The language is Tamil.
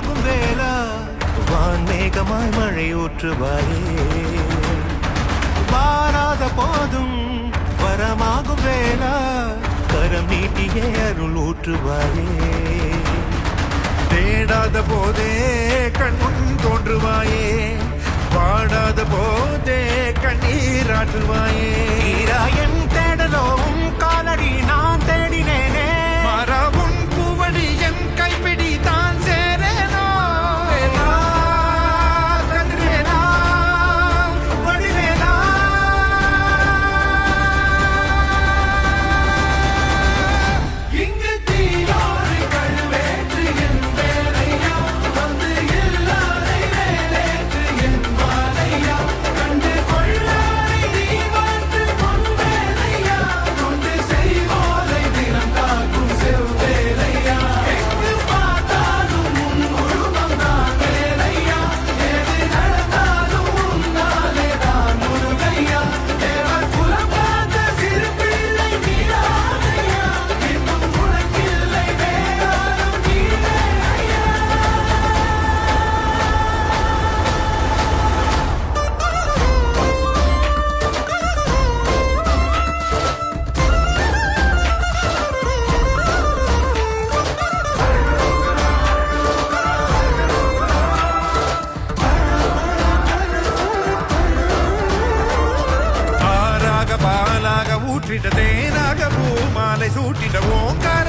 வரமாகும் வேளா வான்மேகமாய் மழை ஊற்றுவாயே வாராத போதும் வரமாகும் வேளா கரம் நீட்டியே அருள் ஊற்றுவாயே தேடாத போதே கண்முன் தோன்றுவாயே வாடாத போதே கண்ணீராற்றுவாயே ஈராயன் தேடலோவும் காலடி நான் தேடினேனே மரபும் பூவடி என் கைப்பிடி தான் சேரேனோ கதிரேனா வடிவேலா இங்கு தீயோடு கழுவேற்று என் வேலையா வந்து இல்லாதை வேலேற்று என் வாழையா கண்டு கொள்ளாரை நீ மாற்று பொன் வேலையா கொண்டு செய்வோரை தினம் காக்கும் செவ்வேலையா எங்கு பார்த்தாலும் உன் உருவம் தான் வேலையா எது நடந்தாலும் உன்னாலே தான் முருகையா தேவர் குலம் காத்த சிறு பிள்ளை நீராதையா இன்னும் உனக்கில்லை வேறாரும் கீழே ஐயா ஆறாக பாலாக ஊற்றிட்ட தேனாக பூமாலை சூட்டிட்ட ஓங்கார